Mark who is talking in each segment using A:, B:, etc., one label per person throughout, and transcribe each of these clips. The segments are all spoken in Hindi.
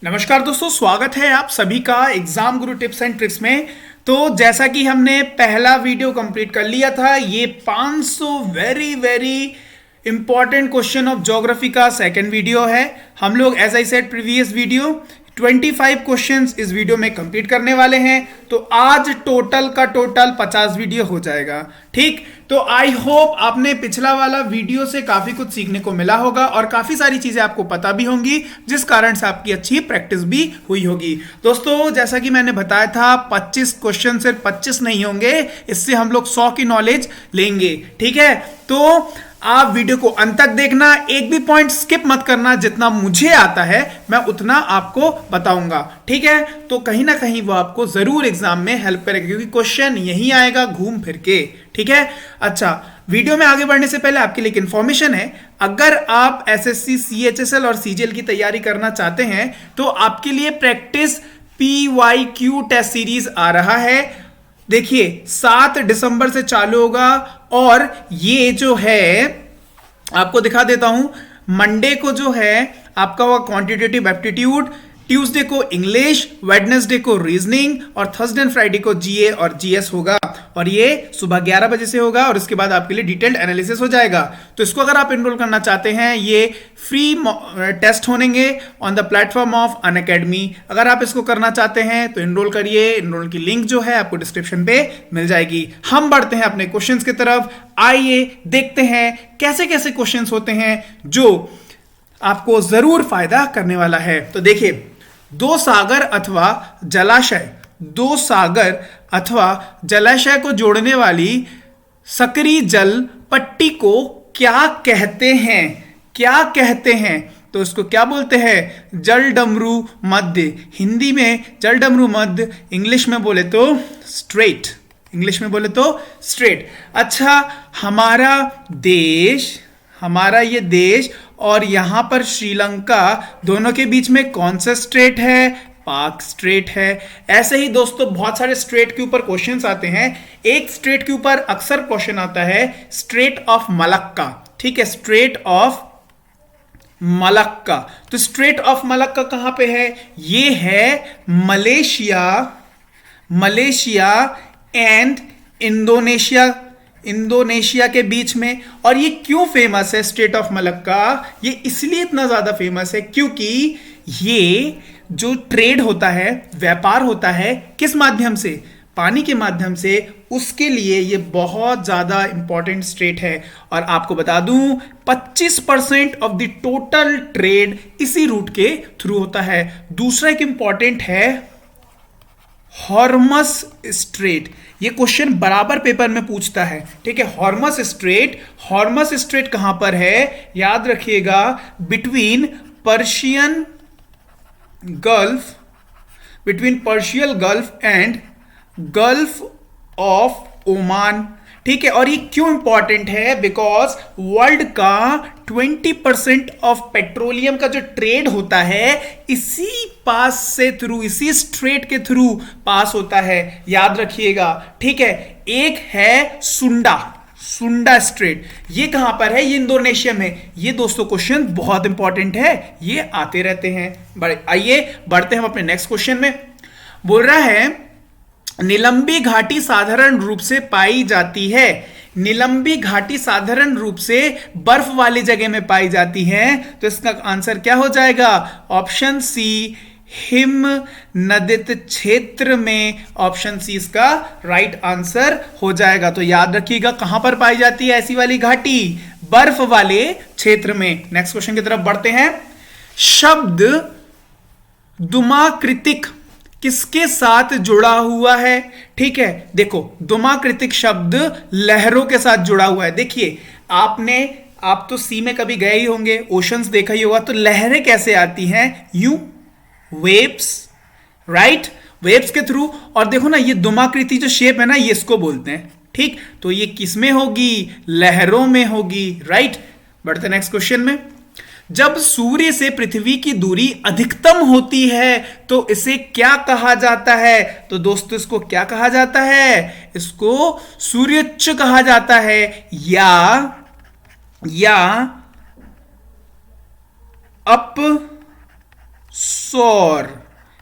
A: नमस्कार दोस्तों, स्वागत है आप सभी का exam Guru tips and tricks में। तो जैसा कि हमने पहला वीडियो कंप्लीट कर लिया था, ये 500 very very important question of geography का सेकंड वीडियो है। हम लोग as I said previous video 25 questions इस वीडियो में कंप्लीट करने वाले हैं। तो आज टोटल का टोटल 50 वीडियो हो जाएगा। ठीक, तो आई होप आपने पिछला वाला वीडियो से काफी कुछ सीखने को मिला होगा और काफी सारी चीजें आपको पता भी होंगी, जिस कारण से आपकी अच्छी प्रैक्टिस भी हुई होगी। दोस्तों, जैसा कि मैंने बताया था, 25 क्वेश्चन सिर्फ 25 नहीं होंगे, इससे हम लोग 100 की नॉलेज लेंगे। ठीक है, तो आप वीडियो को अंत तक देखना, एक भी पॉइंट स्किप मत करना। जितना मुझे आता है मैं उतना आपको बताऊंगा। ठीक है, तो कहीं ना कहीं वो आपको जरूर एग्जाम में हेल्प करेगा, क्योंकि क्वेश्चन यही आएगा घूम फिर के। ठीक है, अच्छा, वीडियो में आगे बढ़ने से पहले आपके लिए एक इंफॉर्मेशन है। अगर आप एसएससी, सीएचएसएल और सीजीएल की तैयारी करना चाहते हैं तो आपके लिए प्रैक्टिस पीवाईक्यू टेस्ट सीरीज आ रहा है। देखिए, 7 दिसंबर से चालू होगा और ये जो है आपको दिखा देता हूं। मंडे को जो है आपका वो क्वांटिटेटिव एप्टीट्यूड, ट्यूसडे को इंग्लिश, वेडनेसडे को रीजनिंग और थर्सडे एंड फ्राइडे को जीए और जीएस होगा। और ये सुबह 11 बजे से होगा और इसके बाद आपके लिए डिटेल्ड एनालिसिस हो जाएगा। तो इसको अगर आप एनरोल करना चाहते हैं, ये फ्री टेस्ट होंगे on the platform of Unacademy. अगर आप इसको करना चाहते हैं तो एनरोल करिए। एनरोल की लिंक जो है आपको डिस्क्रिप्शन पे मिल जाएगी। हम बढ़ते हैं अपने क्वेश्चंस की तरफ। आइए देखते हैं कैसे कैसे क्वेश्चंस होते हैं जो आपको जरूर फायदा करने वाला है। तो देखिए, दो सागर अथवा जलाशय को जोड़ने वाली सकरी जल पट्टी को क्या कहते हैं? तो इसको क्या बोलते हैं? जल डमरू मध्य। हिंदी में जल डमरू मध्य, इंग्लिश में बोले तो स्ट्रेट। अच्छा, हमारा ये देश और यहां पर श्रीलंका, दोनों के बीच में कौन सा स्ट्रेट है? पाक स्ट्रेट है। ऐसे ही दोस्तों बहुत सारे स्ट्रेट के ऊपर क्वेश्चंस आते हैं। एक स्ट्रेट के ऊपर अक्सर क्वेश्चन आता है, स्ट्रेट ऑफ मलक्का। ठीक है, स्ट्रेट ऑफ मलक्का। तो स्ट्रेट ऑफ मलक्का कहां पे है? ये है मलेशिया एंड इंडोनेशिया के बीच में। और ये क्यों फेमस है स्ट्रेट ऑफ मलक्का? ये इसलिए इतना ज्यादा फेमस है क्योंकि ये जो ट्रेड होता है, व्यापार होता है, किस माध्यम से? पानी के माध्यम से। उसके लिए ये बहुत ज्यादा इंपॉर्टेंट स्ट्रेट है। और आपको बता दूं, 25% ऑफ द टोटल ट्रेड इसी रूट के थ्रू होता है। दूसरा एक इंपॉर्टेंट है हॉर्मस स्ट्रेट। ये क्वेश्चन बराबर पेपर में पूछता है। ठीक है, हॉर्मस स्ट्रेट कहां पर है? याद रखिएगा, between Persian gulf and gulf of Oman. ठीक है, और ये क्यों इंपॉर्टेंट है? बिकॉज वर्ल्ड का 20% ऑफ पेट्रोलियम का जो ट्रेड होता है इसी इसी स्ट्रेट के थ्रू पास होता है। याद रखिएगा। ठीक है, एक है सुंडा स्ट्रेट। ये कहां पर है? ये इंडोनेशिया में। ये दोस्तों क्वेश्चन बहुत इंपॉर्टेंट है, ये आते रहते हैं। आइए बढ़ते हैं हम अपने नेक्स्ट क्वेश्चन में। बोल रहा है, निलंबी घाटी साधारण रूप से पाई जाती है। निलंबी घाटी साधारण रूप से बर्फ वाली जगह में पाई जाती है। तो इसका आंसर क्या हो जाएगा? ऑप्शन सी, हिम नदित क्षेत्र में। ऑप्शन सी इसका राइट आंसर हो जाएगा। तो याद रखिएगा, कहां पर पाई जाती है ऐसी वाली घाटी? बर्फ वाले क्षेत्र में। नेक्स्ट क्वेश्चन की तरफ बढ़ते हैं। शब्द दुमाकृतिक किसके साथ जुड़ा हुआ है? ठीक है, देखो, दुमाकृतिक शब्द लहरों के साथ जुड़ा हुआ है। देखिए, आप तो सी में कभी गए ही होंगे, ओशंस देखा ही होगा। तो लहरें कैसे आती हैं? यूं, वेव्स, राइट, वेव्स के थ्रू। और देखो ना, ये दुमाकृति जो शेप है ना, ये इसको बोलते हैं। ठीक, तो ये किस में होगी? लहरों में होगी। राइट, बढ़ते नेक्स्ट क्वेश्चन में। जब सूर्य से पृथ्वी की दूरी अधिकतम होती है तो इसे क्या कहा जाता है? तो दोस्तों, इसको क्या कहा जाता है? इसको सूर्योच्च कहा जाता है, या अप सौर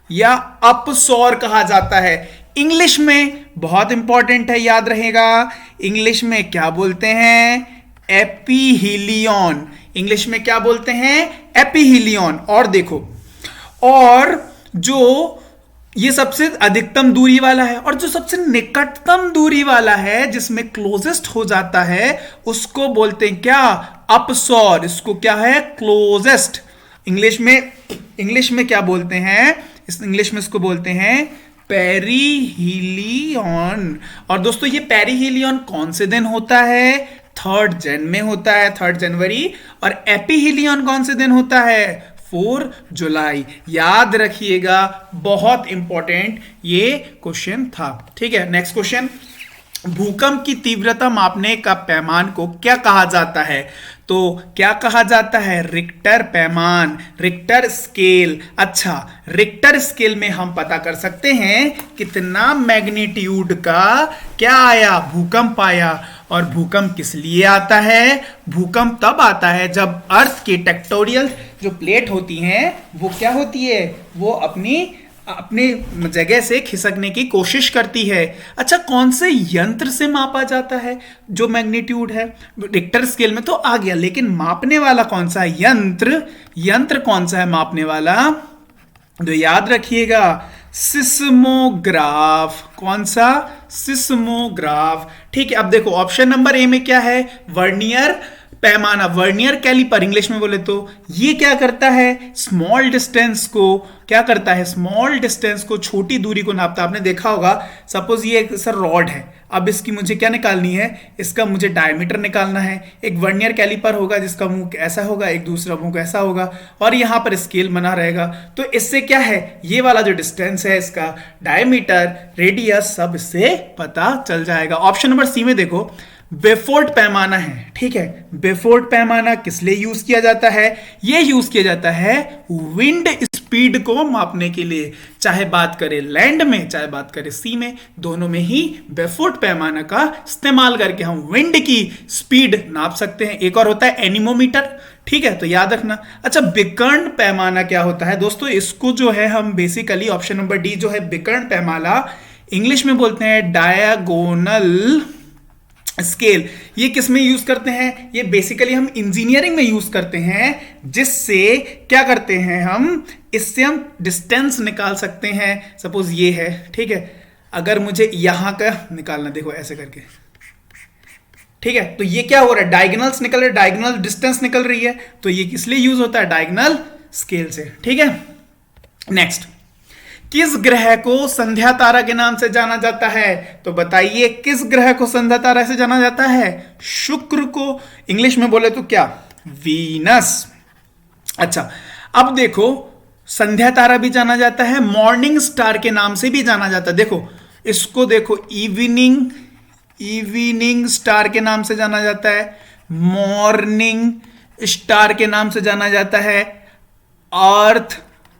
A: या अपसौर कहा जाता है। इंग्लिश में बहुत इंपॉर्टेंट है, याद रहेगा, इंग्लिश में क्या बोलते हैं? एपीहीलियन। इंग्लिश में क्या बोलते हैं? एपीहीलियन। और देखो, और जो ये सबसे अधिकतम दूरी वाला है और जो सबसे निकटतम दूरी वाला है, जिसमें क्लोजेस्ट हो जाता है, उसको बोलते हैं क्या? अपसौर। इसको क्या है? क्लोजेस्ट। इंग्लिश में क्या बोलते हैं? इंग्लिश में इसको बोलते हैं पेरिहीलियन। और दोस्तों ये पेरिहीलियन कौन से दिन होता है? 3 जन में होता है, 3 जनवरी। और एपीहीलियन कौन से दिन होता है? 4 जुलाई। याद रखिएगा, बहुत इंपॉर्टेंट ये क्वेश्चन था। ठीक है, नेक्स्ट क्वेश्चन। भूकंप की तीव्रता मापने का पैमान को क्या कहा जाता है? तो क्या कहा जाता है? रिक्टर पैमान, रिक्टर स्केल। अच्छा, रिक्टर स्केल में हम पता कर सकते हैं कितना मैग्नीट्यूड का क्या आया? भूकंप आया। और भूकंप किस लिए आता है? भूकंप तब आता है जब अर्थ की टेक्टोरियल जो प्लेट होती हैं वो क्या होती है? वो अपनी जगह से खिसकने की कोशिश करती है। अच्छा, कौन से यंत्र से मापा जाता है जो मैग्नीट्यूड है? रिक्टर स्केल में तो आ गया, लेकिन मापने वाला कौन सा यंत्र कौन सा है मापने वाला? तो याद रखिएगा, सिस्मोग्राफ। कौन सा? सिस्मोग्राफ। ठीक है, अब देखो ऑप्शन नंबर ए में क्या है? वर्नियर पैमाना, वर्नियर कैलिपर इंग्लिश में बोले तो। ये क्या करता है? स्मॉल डिस्टेंस को क्या करता है? स्मॉल डिस्टेंस को, छोटी दूरी को नापता। आपने देखा होगा, सपोज ये एक सर रॉड है, अब इसकी मुझे क्या निकालनी है? इसका मुझे डायमीटर निकालना है। एक वर्नियर कैलिपर होगा जिसका मुंह ऐसा होगा, एक दूसरा मुंह ऐसा होगा, और यहां पर स्केल बना रहेगा। तो इससे क्या है? ये वाला जो डिस्टेंस है, इसका डायमीटर, रेडियस, सब इससे पता चल जाएगा। ऑप्शन नंबर सी में देखो, बेफोर्ट पैमाना है। ठीक है, बेफोर्ट पैमाना किस लिए यूज किया जाता है? यह यूज किया जाता है विंड स्पीड को मापने के लिए। चाहे बात करें लैंड में, चाहे बात करें सी में, दोनों में ही बेफोर्ट पैमाना का इस्तेमाल करके हम विंड की स्पीड नाप सकते हैं। एक और होता है एनीमोमीटर। ठीक है, तो याद रखना। अच्छा, विकर्ण पैमाना क्या होता है? दोस्तों इसको जो है हम बेसिकली ऑप्शन नंबर डी जो है विकर्ण पैमाना, इंग्लिश में बोलते हैं डायगोनल स्केल। ये किस में यूज करते हैं? ये बेसिकली हम इंजीनियरिंग में यूज करते हैं, जिससे क्या करते हैं हम? इससे हम डिस्टेंस निकाल सकते हैं। सपोज ये है, ठीक है, अगर मुझे यहां का निकालना, देखो ऐसे करके, ठीक है, तो ये क्या हो रहा है? डायगोनल्स निकल रहे, डायगोनल डिस्टेंस निकल रही है, तो ये किस लिए यूज होता है? डायगोनल स्केल से। ठीक है, नेक्स्ट, किस ग्रह को संध्या तारा के नाम से जाना जाता है? तो बताइए, किस ग्रह को संध्या तारा से जाना जाता है? शुक्र को। इंग्लिश में बोले तो क्या? वीनस। अच्छा, अब देखो, संध्या तारा भी जाना जाता है, मॉर्निंग स्टार के नाम से भी जाना जाता है। देखो इसको, देखो इवनिंग स्टार के नाम से जाना जाता है, मॉर्निंग स्टार के नाम से जाना जाता है। अर्थ,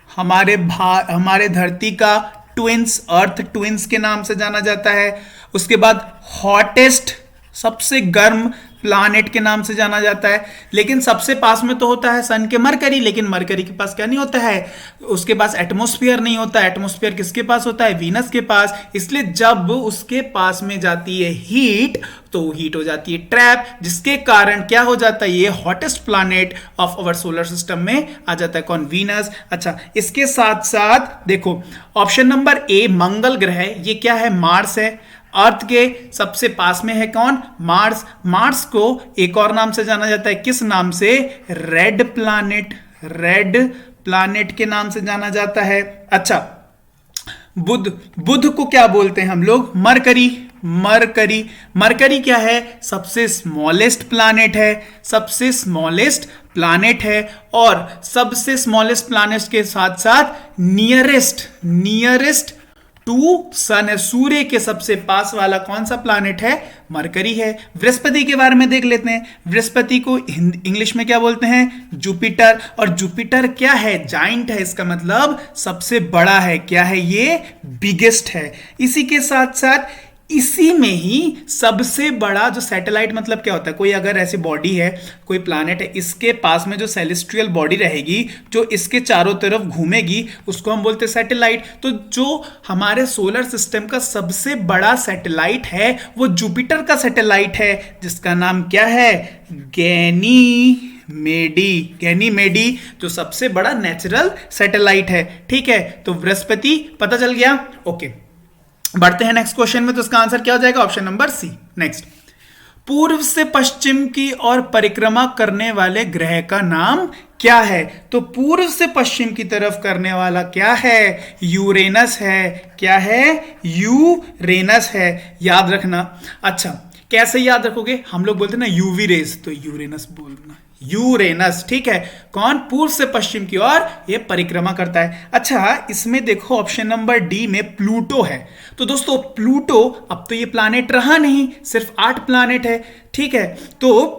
A: हमारे धरती का ट्विंस, अर्थ ट्विंस के नाम से जाना जाता है। उसके बाद हॉटेस्ट, सबसे गर्म प्लानेट के नाम से जाना जाता है। लेकिन सबसे पास में तो होता है सन के मरकरी, लेकिन मरकरी के पास क्या नहीं होता है? उसके पास एटमॉस्फेयर नहीं होता है। एटमॉस्फेयर किसके पास होता है? वीनस के पास। इसलिए जब उसके पास में जाती है हीट, तो हीट हो जाती है ट्रैप, जिसके कारण क्या हो जाता है? ये hottest planet of our solar system में आ जाता है। कौन? वीनस। अच्छा, इसके साथ साथ देखो ऑप्शन नंबर ए मंगल ग्रह, ये क्या है? मार्स है। अर्थ के सबसे पास में है कौन? मार्स। मार्स को एक और नाम से जाना जाता है, किस नाम से? Red planet. रेड प्लैनेट के नाम से जाना जाता है। अच्छा, बुध को क्या बोलते हैं हम लोग? मरकरी। मरकरी क्या है? सबसे स्मॉलेस्ट प्लैनेट है, सबसे स्मॉलेस्ट प्लैनेट है। और सबसे स्मॉलेस्ट प्लैनेट के साथ साथ नियरेस्ट टू सन है। सूर्य के सबसे पास वाला कौन सा प्लैनेट है? मरकरी है। बृहस्पति के बारे में देख लेते हैं। बृहस्पति को इंग्लिश में क्या बोलते हैं? जुपिटर। और जुपिटर क्या है? जाइंट है, इसका मतलब सबसे बड़ा है। क्या है ये? बिगेस्ट है। इसी के साथ साथ इसी में ही सबसे बड़ा जो सैटेलाइट, मतलब क्या होता है, कोई अगर ऐसी बॉडी है, कोई प्लैनेट है, इसके पास में जो सेलेस्ट्रियल बॉडी रहेगी जो इसके चारों तरफ घूमेगी, उसको हम बोलते हैं सैटेलाइट। तो जो हमारे सोलर सिस्टम का सबसे बड़ा सैटेलाइट है वो जुपिटर का सैटेलाइट है, जिसका नाम क्या है, गैनीमेडी, जो सबसे बड़ा नेचुरल सैटेलाइट है। ठीक है, तो बृहस्पति पता चल गया। ओके, बढ़ते हैं नेक्स्ट क्वेश्चन में। तो इसका आंसर क्या हो जाएगा, ऑप्शन नंबर सी। नेक्स्ट, पूर्व से पश्चिम की ओर परिक्रमा करने वाले ग्रह का नाम क्या है? तो पूर्व से पश्चिम की तरफ करने वाला क्या है, यूरेनस है। क्या है, यूरेनस है, याद रखना। अच्छा, कैसे याद रखोगे, हम लोग बोलते हैं ना यूवी रेस, तो यूरेनस बोलना, यूरेनस। ठीक है, कौन, पूर्व से पश्चिम की ओर ये परिक्रमा करता है। अच्छा, इसमें देखो ऑप्शन नंबर डी में प्लूटो है। तो दोस्तों प्लूटो, अब तो ये प्लैनेट रहा नहीं, सिर्फ 8 प्लैनेट है। ठीक है, तो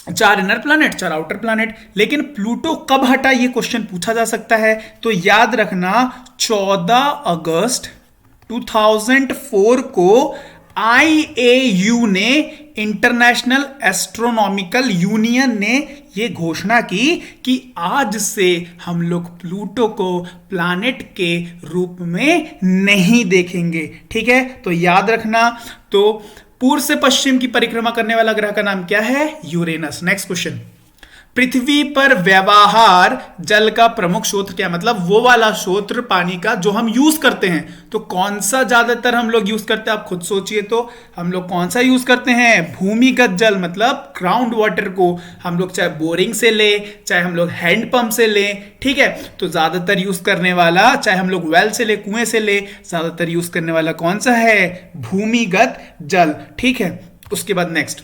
A: 4 इनर प्लैनेट, 4 आउटर प्लैनेट। लेकिन प्लूटो कब हटा, ये क्वेश्चन पूछा जा सकता है। तो याद रखना 14 अगस्त 2004 को IAU ने, इंटरनेशनल एस्ट्रोनॉमिकल यूनियन ने यह घोषणा की कि आज से हम लोग प्लूटो को प्लैनेट के रूप में नहीं देखेंगे। ठीक है, तो याद रखना। तो पूर्व से पश्चिम की परिक्रमा करने वाला ग्रह का नाम क्या है, यूरेनस। नेक्स्ट क्वेश्चन, पृथ्वी पर व्यवहार जल का प्रमुख स्रोत क्या, मतलब वो वाला स्रोत पानी का जो हम यूज करते हैं, तो कौन सा ज्यादातर हम लोग यूज करते हैं, आप खुद सोचिए। तो हम लोग कौन सा यूज करते हैं, भूमिगत जल, मतलब ग्राउंड वाटर को हम लोग चाहे बोरिंग से ले, चाहे हम लोग हैंडपंप से ले। ठीक है, तो ज्यादातर यूज करने वाला, चाहे हम लोग वेल से ले, कुएं से ले, ज्यादातर यूज करने वाला कौन सा है, भूमिगत जल। ठीक है, उसके बाद नेक्स्ट,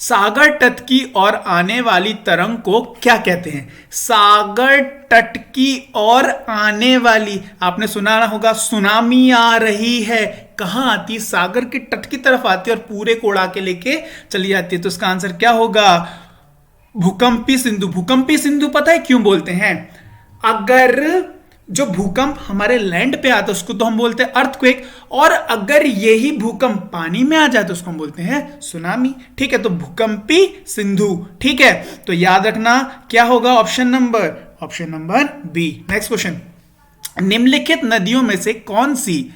A: सागर तट की ओर आने वाली तरंग को क्या कहते हैं? सागर तट की ओर आने वाली, आपने सुना होगा सुनामी आ रही है, कहां आती है, सागर के तट की तरफ आती है और पूरे को उड़ा के लेके चली जाती है। तो इसका आंसर क्या होगा, भूकंपी सिंधु। भूकंपी सिंधु पता है क्यों बोलते हैं, अगर जो भूकंप हमारे लैंड पे आता है उसको तो हम बोलते हैं अर्थक्वेक, और अगर यही भूकंप पानी में आ जाए तो उसको हम बोलते हैं सुनामी। ठीक है, तो भूकंपी सिंधु। ठीक है, तो याद रखना क्या होगा, option number B. Next question, निम्नलिखित नदियों में से कौन सी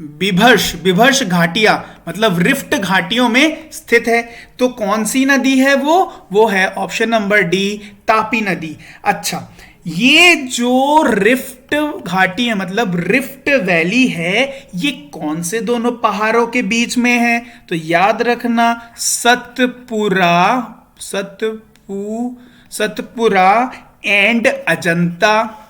A: विभर्ष घाटियां, मतलब रिफ्ट घाटियों में स्थित है? तो कौन सी नदी है वो है ऑप्शन नंबर डी, तापी नदी। अच्छा, ये जो रिफ्ट घाटी है, मतलब रिफ्ट वैली है, ये कौन से दोनों पहाड़ों के बीच में है? तो याद रखना सतपुरा एंड अजंता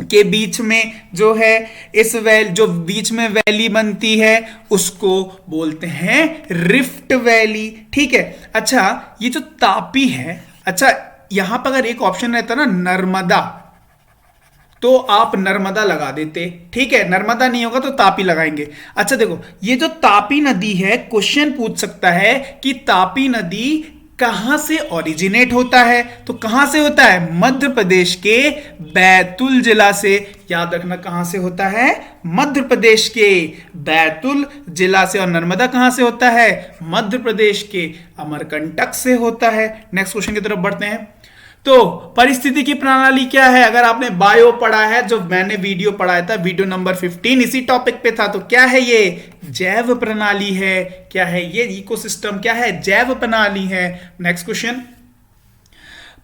A: के बीच में जो है, इस जो बीच में वैली बनती है उसको बोलते हैं रिफ्ट वैली। ठीक है, अच्छा, ये जो तापी है, अच्छा यहां पर अगर एक ऑप्शन रहता ना नर्मदा, तो आप नर्मदा लगा देते। ठीक है, नर्मदा नहीं होगा तो तापी लगाएंगे। अच्छा देखो, ये जो तापी नदी है, क्वेश्चन पूछ सकता है कि तापी नदी कहां से ओरिजिनेट होता है? तो कहां से होता है, मध्य प्रदेश के बैतूल जिला से। याद रखना कहां से होता है, मध्य प्रदेश के बैतूल जिला से। और नर्मदा कहां से होता है, मध्य प्रदेश के अमरकंटक से होता है। नेक्स्ट क्वेश्चन की तरफ बढ़ते हैं। तो परिस्थिति की प्रणाली क्या है? अगर आपने बायो पढ़ा है, जो मैंने वीडियो पढ़ाया था, वीडियो नंबर 15 इसी टॉपिक पे था, तो क्या है ये, जैव प्रणाली है। क्या है ये, इकोसिस्टम क्या है, जैव प्रणाली है। नेक्स्ट क्वेश्चन,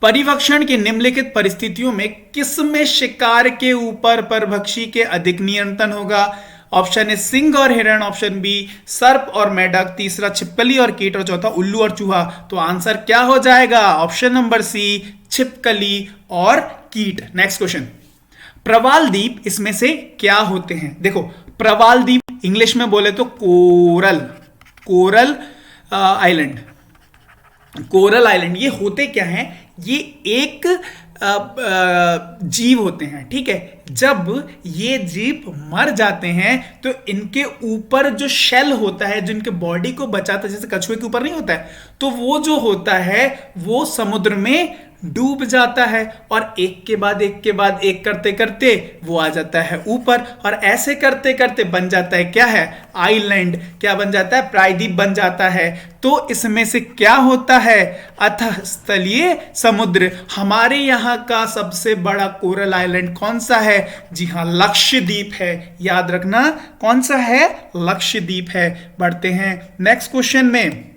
A: परिभक्षण की निम्नलिखित परिस्थितियों में किस में शिकार के ऊपर परभक्षी के अधिक नियंत्रण होगा? ऑप्शन ए सिंह और हिरण, ऑप्शन बी सर्प और मेढक, तीसरा छिपकली और कीट, और चौथा उल्लू और चूहा। तो आंसर क्या हो जाएगा, ऑप्शन नंबर सी, छिपकली और कीट। नेक्स्ट क्वेश्चन, प्रवाल द्वीप इसमें से क्या होते हैं? देखो, प्रवाल द्वीप इंग्लिश में बोले तो कोरल आइलैंड, ये होते क्या हैं, ये एक जीव होते हैं। ठीक है, जब ये जीव मर जाते हैं तो इनके ऊपर जो शेल होता है, जो इनके बॉडी को बचाता है, जैसे कछुए के ऊपर नहीं होता है, तो वो जो होता है वो समुद्र में डूब जाता है और एक के बाद एक के बाद एक करते करते वो आ जाता है ऊपर, और ऐसे करते करते बन जाता है क्या है, आइलैंड। क्या बन जाता है, प्रायद्वीप बन जाता है। तो इसमें से क्या होता है, अथः स्थलीय समुद्र। हमारे यहाँ का सबसे बड़ा कोरल आइलैंड कौन सा है, जी हाँ, लक्षद्वीप है। याद रखना कौन सा है, लक्षद्वीप है। बढ़ते हैं नेक्स्ट क्वेश्चन में।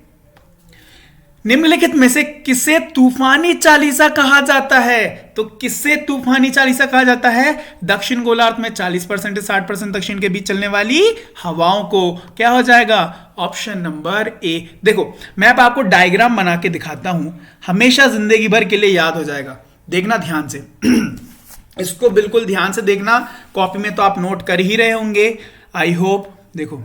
A: निम्नलिखित में से किसे तूफानी चालीसा कहा जाता है, तो किसे तूफानी चालीसा कहा जाता है, दक्षिण गोलार्ध में 40% से 60% दक्षिण के बीच चलने वाली हवाओं को। क्या हो जाएगा, ऑप्शन नंबर ए। देखो मैं अब आपको डायग्राम बना के दिखाता हूं, हमेशा जिंदगी भर के लिए याद हो जाएगा, देखना ध्यान से। इसको बिल्कुल ध्यान से देखना, कॉपी में तो आप नोट कर ही रहे होंगे, आई होप। देखो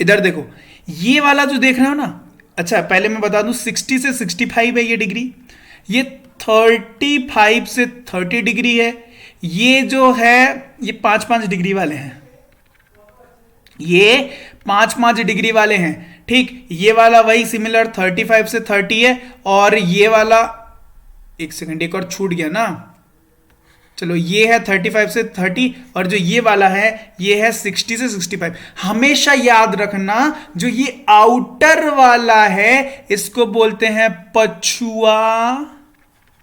A: इधर देखो, ये वाला जो देख रहे हो ना, अच्छा पहले मैं बता दूं 60 से 65 है ये डिग्री, ये 35 से 30 डिग्री है, ये जो है ये 5-5 डिग्री वाले हैं, ये 5-5 डिग्री वाले हैं, ठीक। ये वाला वही सिमिलर 35 से 30 है, और ये वाला, एक सेकंड एक और छूट गया ना, चलो ये है 35 से 30, और जो ये वाला है ये है 60 से 65। हमेशा याद रखना जो ये आउटर वाला है इसको बोलते हैं पछुआ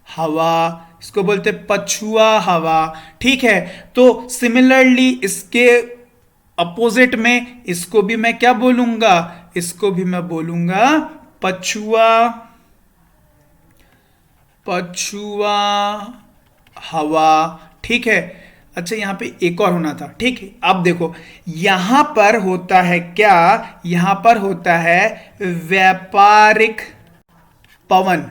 A: हवा, इसको बोलते हैं पछुआ हवा, ठीक है। तो सिमिलरली इसके अपोजिट में इसको भी मैं क्या बोलूंगा, इसको भी मैं बोलूंगा पछुआ हवा, ठीक है। अच्छा यहां पे एक और होना था, ठीक है। अब देखो यहां पर होता है क्या, यहां पर होता है व्यापारिक पवन,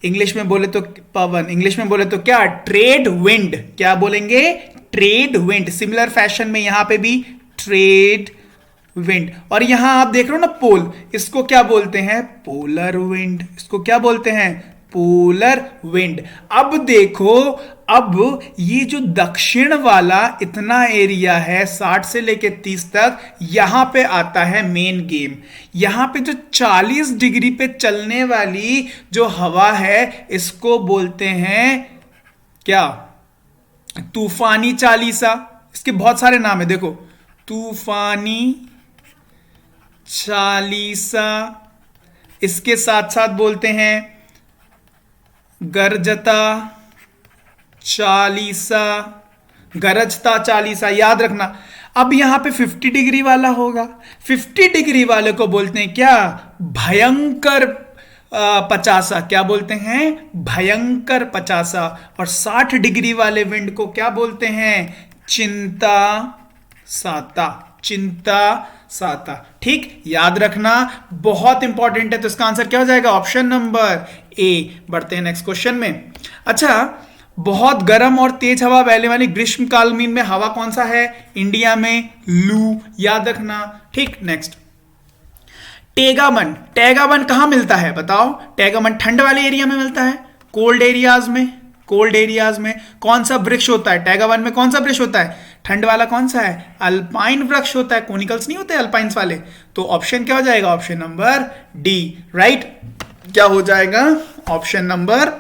A: इंग्लिश में बोले तो पवन, इंग्लिश में बोले तो क्या, ट्रेड विंड। क्या बोलेंगे, ट्रेड विंड। सिमिलर फैशन में यहां पे भी ट्रेड विंड। और यहां आप देख रहे हो ना पोल, इसको क्या बोलते हैं, पोलर विंड, इसको क्या बोलते हैं, पोलर विंड। अब देखो, अब ये जो दक्षिण वाला इतना एरिया है 60 से लेके 30 तक, यहां पे आता है मेन गेम। यहां पे जो 40 डिग्री पे चलने वाली जो हवा है इसको बोलते हैं क्या, तूफानी चालीसा। इसके बहुत सारे नाम है, देखो तूफानी चालीसा, इसके साथ साथ बोलते हैं गरजता चालीसा, गरजता चालीसा, याद रखना। अब यहां पे 50 डिग्री वाला होगा, 50 डिग्री वाले को बोलते हैं क्या, भयंकर पचासा। क्या बोलते हैं, भयंकर पचासा। और 60 डिग्री वाले विंड को क्या बोलते हैं, चिंता साता, चिंता साता, ठीक। याद रखना बहुत इंपॉर्टेंट है। तो इसका आंसर क्या हो जाएगा, ऑप्शन नंबर ए। बढ़ते हैं नेक्स्ट क्वेश्चन में। अच्छा, बहुत गर्म और तेज हवा बहने वाली ग्रीष्मकालीन में हवा कौन सा है, इंडिया में लू, याद रखना, ठीक। नेक्स्ट, टैगामन। टैगामन कहां मिलता है बताओ, टैगामन ठंड वाले एरिया में मिलता है, कोल्ड एरियाज में, कोल्ड एरियाज में कौन सा वृक्ष होता है, टैगावन में कौन सा वृक्ष होता है, ठंड वाला कौन सा है, अल्पाइन वृक्ष होता है, कोनिकल्स नहीं होते अल्पाइंस वाले। तो ऑप्शन क्या हो जाएगा, ऑप्शन नंबर डी, राइट। क्या हो जाएगा, ऑप्शन नंबर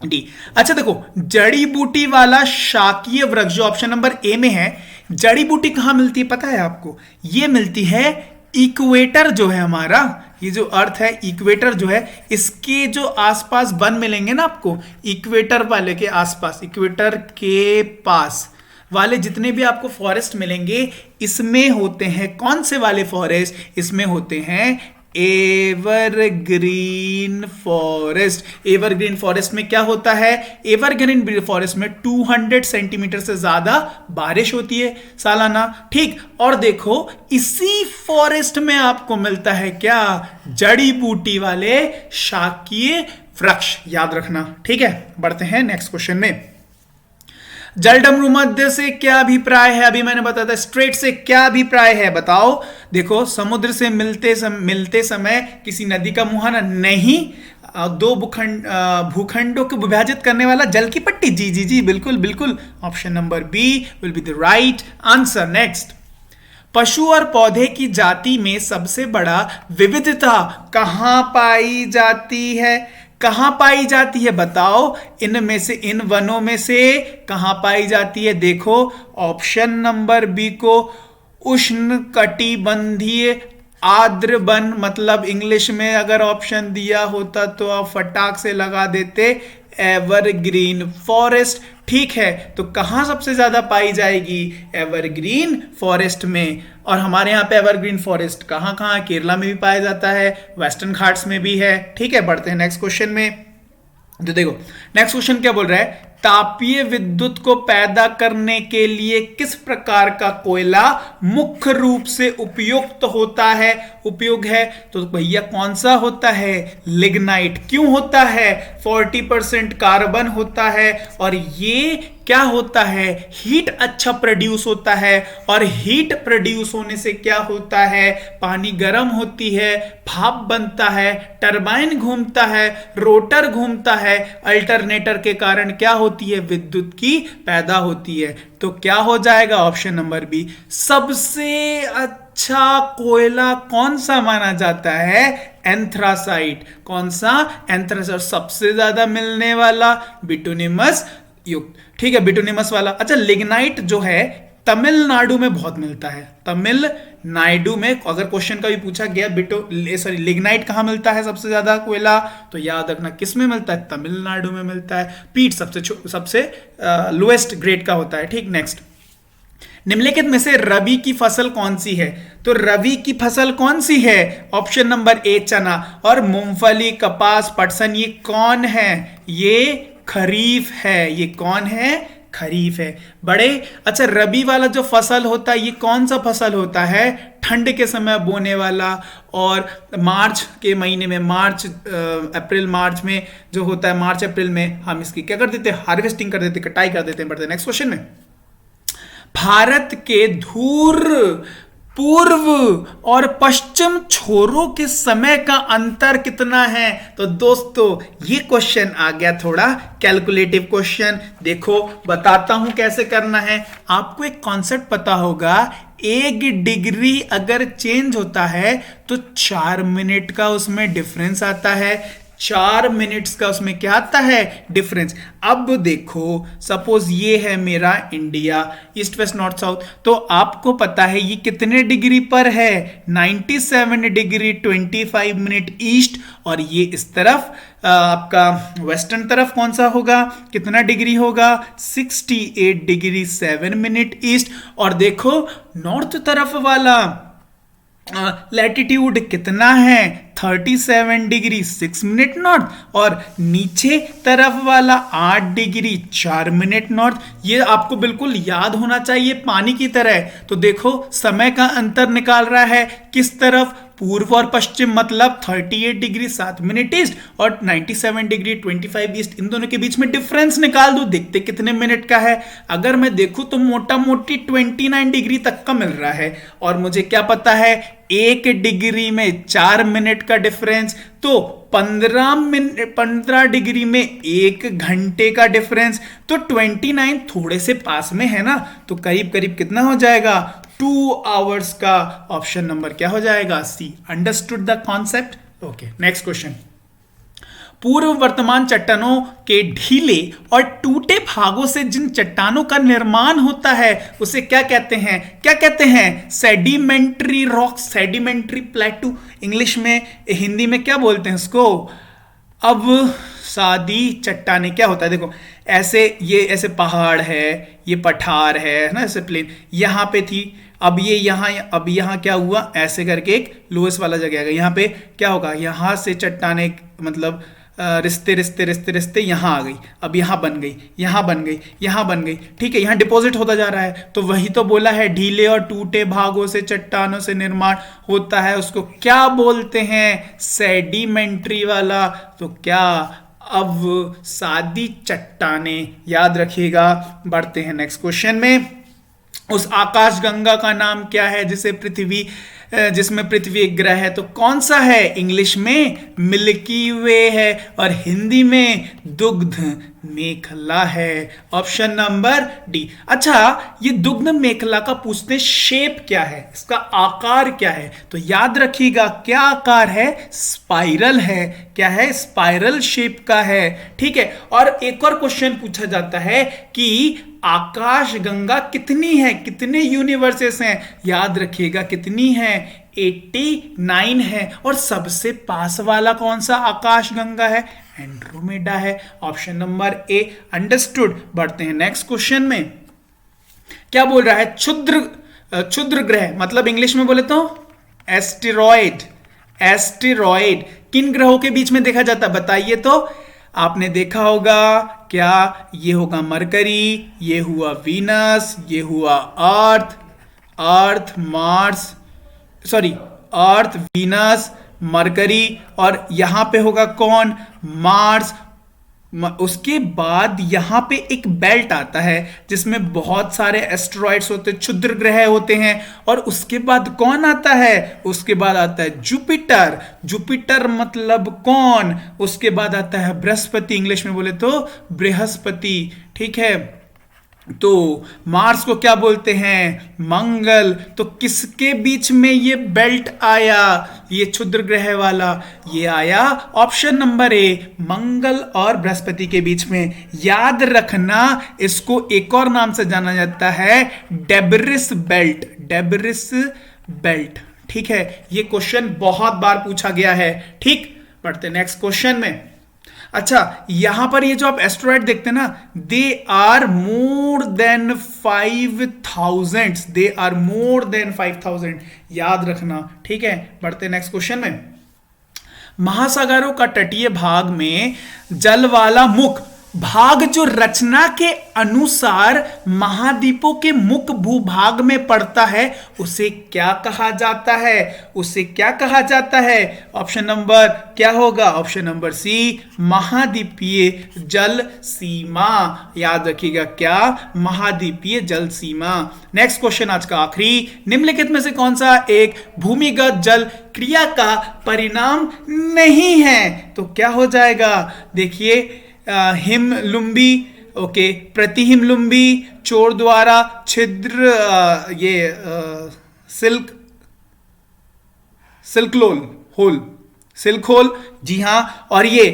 A: डी। अच्छा देखो, जड़ी बूटी वाला शाकीय वृक्ष जो ऑप्शन नंबर ए में है, जड़ी बूटी कहां मिलती है पता है आपको, ये मिलती है इक्वेटर जो है हमारा, ये जो अर्थ है इक्वेटर जो है, इसके जो आसपास वन मिलेंगे ना आपको, इक्वेटर वाले के आसपास, इक्वेटर के पास वाले जितने भी आपको फॉरेस्ट मिलेंगे, इसमें होते हैं कौन से वाले फॉरेस्ट, इसमें होते हैं एवरग्रीन फॉरेस्ट। एवरग्रीन फॉरेस्ट में क्या होता है, एवरग्रीन फॉरेस्ट में 200 सेंटीमीटर से ज्यादा बारिश होती है सालाना, ठीक। और देखो इसी फॉरेस्ट में आपको मिलता है क्या, जड़ी बूटी वाले शाकीय वृक्ष, याद रखना, ठीक है। बढ़ते हैं नेक्स्ट क्वेश्चन में। जलडमरू मध्य से क्या अभिप्राय है, अभी मैंने बताया था स्ट्रेट से क्या अभिप्राय है बताओ। देखो समुद्र से मिलते समय किसी नदी का मुहाना नहीं, दो भूखंडों को विभाजित करने वाला जल की पट्टी, जी जी जी बिल्कुल बिल्कुल, option number B will be the right answer. Next, पशु और पौधे की जाति में सबसे बड़ा विविधता कहाँ पाई जाती है? कहाँ पाई जाती है बताओ, इनमें से, इन वनों में से कहाँ पाई जाती है? देखो ऑप्शन नंबर बी को उष्ण कटिबंधीय आर्द्र वन, मतलब इंग्लिश में अगर ऑप्शन दिया होता तो आप फटाक से लगा देते एवरग्रीन फॉरेस्ट। ठीक है, तो कहां सबसे ज्यादा पाई जाएगी? एवरग्रीन फॉरेस्ट में। और हमारे यहाँ पे एवरग्रीन फॉरेस्ट कहां कहां? केरला में भी पाया जाता है, वेस्टर्न घाट्स में भी है। ठीक है, बढ़ते हैं नेक्स्ट क्वेश्चन में। तो देखो नेक्स्ट क्वेश्चन क्या बोल रहा है, तापीय विद्युत को पैदा करने के लिए किस प्रकार का कोयला मुख्य रूप से उपयुक्त होता है, उपयोग है? तो भैया कौन सा होता है? लिग्नाइट। क्यों होता है? 40% कार्बन होता है और ये क्या होता है? हीट अच्छा प्रोड्यूस होता है, और हीट प्रोड्यूस होने से क्या होता है? पानी गर्म होती है, भाप बनता है, टरबाइन घूमता है, रोटर घूमता है, अल्टरनेटर के कारण क्या होती है? विद्युत की पैदा होती है। तो क्या हो जाएगा? Option number B. सबसे अच्छा कोयला कौन सा माना जाता है? एंथ्रासाइट। कौन सा? एंथ्रासाइट। सबसे ज्यादा मिलने वाला बिटुनिमस युक्त। ठीक है, बिटुनिमस वाला। अच्छा, लिग्नाइट जो है तमिलनाडु में बहुत मिलता है। तमिलनाडु में अगर क्वेश्चन का भी पूछा गया लिग्नाइट कहां मिलता है सबसे ज्यादा कोयला, तो याद रखना किस में मिलता है? तमिलनाडु में मिलता है। पीट सबसे लोएस्ट ग्रेड का होता है। ठीक, नेक्स्ट, निम्नलिखित में से रबी की फसल कौन सी है? तो रबी की फसल कौन सी है? ऑप्शन नंबर ए चना, और मूंगफली, कपास, पटसन, ये कौन है? ये खरीफ है। ये कौन है? खरीफ है। बड़े अच्छा, रबी वाला जो फसल होता है ये कौन सा फसल होता है? ठंड के समय बोने वाला, और मार्च के महीने में, मार्च अप्रैल मार्च में जो होता है, मार्च अप्रैल में हम इसकी क्या कर देते हैं? हार्वेस्टिंग कर देते, कटाई कर देते हैं। बढ़ते नेक्स्ट क्वेश्चन में। भारत के धूर पूर्व और पश्चिम छोरों के समय का अंतर कितना है? तो दोस्तों ये क्वेश्चन आ गया थोड़ा कैलकुलेटिव क्वेश्चन। देखो बताता हूं कैसे करना है। आपको एक कॉन्सेप्ट पता होगा, 1 डिग्री अगर चेंज होता है तो 4 मिनट का उसमें डिफरेंस आता है। 4 मिनट्स का उसमें क्या आता है? डिफरेंस। अब देखो सपोज ये है मेरा India, east west north south, तो आपको पता है ये कितने डिग्री पर है? 97 डिग्री 25 मिनट ईस्ट, और ये इस तरफ आपका वेस्टर्न तरफ कौन सा होगा? कितना डिग्री होगा? 68 डिग्री 7 मिनट ईस्ट। और देखो नॉर्थ तरफ वाला लैटिट्यूड कितना है? 37 डिग्री 6 मिनट नॉर्थ, और नीचे तरफ वाला 8 डिग्री 4 मिनट नॉर्थ। ये आपको बिल्कुल याद होना चाहिए पानी की तरह। तो देखो समय का अंतर निकाल रहा है किस तरफ? पूर्व और पश्चिम, मतलब 38 डिग्री 7 मिनट ईस्ट और 97 डिग्री 25 ईस्ट। इन दोनों के बीच में डिफरेंस निकाल दो, देखते कितने मिनट का है। अगर मैं देखूं तो मोटा मोटी 29 डिग्री तक का मिल रहा है, और मुझे क्या पता है 1 डिग्री में 4 मिनट का डिफरेंस, तो 15 डिग्री में 1 घंटे का डिफरेंस। तो 29 थोड़े से पास में है ना, तो करीब करीब कितना हो जाएगा? 2 आवर्स का। ऑप्शन नंबर क्या हो जाएगा? C. Understood the concept? Okay, next question. पूर्व वर्तमान चट्टानों के ढीले और टूटे भागों से जिन चट्टानों का निर्माण होता है उसे क्या कहते हैं? क्या कहते हैं? Sedimentary rock, sedimentary प्लेटू। इंग्लिश में, हिंदी में क्या बोलते हैं इसको? अब सादी चट्टाने क्या होता है? देखो ऐसे, ये ऐसे पहाड़ है, ये पठार है ना, ऐसे प्लेन यहां पे थी, अब ये यहां, अब यहां क्या हुआ? ऐसे करके एक लोएस्ट वाला जगह आएगा। यहां पे क्या होगा? यहां से चट्टाने मतलब रिश्ते रिश्ते रिश्ते रिश्ते यहां आ गई, अब यहां बन गई, यहां बन गई, यहां बन गई। ठीक है, यहां डिपॉजिट होता जा रहा है। तो वही तो बोला है, ढीले और टूटे भागों से चट्टानों से निर्माण होता है, उसको क्या बोलते हैं? सेडिमेंट्री वाला। तो क्या अब सादी चट्टाने, याद रखिएगा। बढ़ते हैं नेक्स्ट क्वेश्चन में। उस आकाश गंगा का नाम क्या है जिसमें पृथ्वी एक ग्रह है? तो कौन सा है? इंग्लिश में मिल्की वे है, और हिंदी में दुग्ध मेखला है। Option number D. अच्छा, ये दुग्ध मेखला का पूछते शेप क्या है, इसका आकार क्या है, तो याद रखिएगा क्या आकार है, स्पाइरल है। क्या है, स्पाइरल शेप का है। ठीक है, और एक और क्वेश्चन पूछा जाता है कि आकाश गंगा कितनी है, कितने यूनिवर्सेस हैं, याद रखिएगा कितनी है, 89 है। और सबसे पास वाला कौन सा आकाश गंगा है, एंड्रोमेडा है। Option number A understood. बढ़ते हैं नेक्स्ट क्वेश्चन में। क्या बोल रहा है, क्षुद्र ग्रह, मतलब इंग्लिश में बोले तो एस्टेरॉयड। एस्टेरॉयड किन ग्रहों के बीच में देखा जाता है, बताइए तो। आपने देखा होगा, क्या ये होगा मरकरी, ये हुआ वीनस, ये हुआ Earth Mars, sorry Earth, Venus, Mercury, और यहां पे होगा कौन, मार्स। उसके बाद यहां पे एक बेल्ट आता है जिसमें बहुत सारे एस्टेरॉइड्स होते हैं, क्षुद्र ग्रह होते हैं। और उसके बाद कौन आता है, उसके बाद आता है जुपिटर। जुपिटर मतलब कौन, उसके बाद आता है बृहस्पति, इंग्लिश में बोले तो बृहस्पति। ठीक है, तो मार्स को क्या बोलते हैं, मंगल। तो किसके बीच में ये बेल्ट आया, ये क्षुद्र ग्रह वाला, ये आया ऑप्शन नंबर ए, मंगल और बृहस्पति के बीच में। याद रखना, इसको एक और नाम से जाना जाता है, डेब्रिस बेल्ट। Debris belt. ठीक है, ये क्वेश्चन बहुत बार पूछा गया है। ठीक, बढ़ते नेक्स्ट क्वेश्चन में। अच्छा, यहां पर ये जो आप एस्टेरॉइड देखते हैं ना, they are more than 5000, they are more than 5000, याद रखना। ठीक है, बढ़ते नेक्स्ट क्वेश्चन में। महासागरों का तटीय भाग में जल वाला मुख भाग जो रचना के अनुसार महाद्वीपों के मुख भूभाग में पड़ता है, उसे क्या कहा जाता है, उसे क्या कहा जाता है। ऑप्शन नंबर क्या होगा, ऑप्शन नंबर सी, महाद्वीपीय जल सीमा। याद रखिएगा क्या, महाद्वीपीय जल सीमा। नेक्स्ट क्वेश्चन आज का आखिरी, निम्नलिखित में से कौन सा एक भूमिगत जल क्रिया का परिणाम नहीं है, तो क्या हो जाएगा, देखिए हिमलुंबी, ओके, प्रतिहिमलुंबी, चोर द्वारा छिद्र, ये सिल्क होल, जी हां। और ये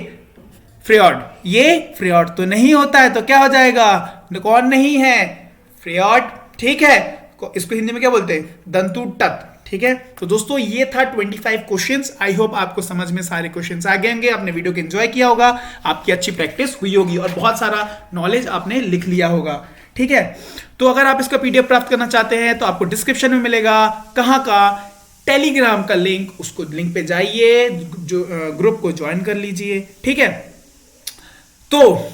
A: फ्रियॉड तो नहीं होता है, तो क्या हो जाएगा, कौन नहीं है, फ्रियॉड। ठीक है, इसको हिंदी में क्या बोलते हैं, दंतु तट। ठीक है, तो दोस्तों ये था 25 क्वेश्चंस। आई होप आपको समझ में सारे क्वेश्चंस आ गए होंगे, आपने वीडियो को एंजॉय किया होगा, आपकी अच्छी प्रैक्टिस हुई होगी और बहुत सारा नॉलेज आपने लिख लिया होगा। ठीक है, तो अगर आप इसका पीडीएफ प्राप्त करना चाहते हैं तो आपको डिस्क्रिप्शन में मिलेगा, कहां का, टेलीग्राम का लिंक, उसको लिंक पे जाइए, जो ग्रुप को ज्वाइन कर लीजिए। ठीक है, तो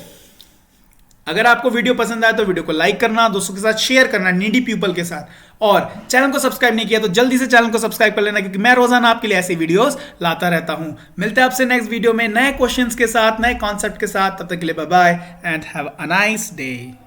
A: अगर आपको वीडियो पसंद आए तो वीडियो को लाइक करना, दोस्तों के साथ शेयर करना, नीडी पीपल के साथ, और चैनल को सब्सक्राइब नहीं किया तो जल्दी से चैनल को सब्सक्राइब कर लेना, क्योंकि मैं रोजाना आपके लिए ऐसे वीडियोस लाता रहता हूं। मिलते हैं आपसे नेक्स्ट वीडियो में नए क्वेश्चंस के साथ, नए कॉन्सेप्ट के साथ। तब तक के लिए bye bye and have a nice day.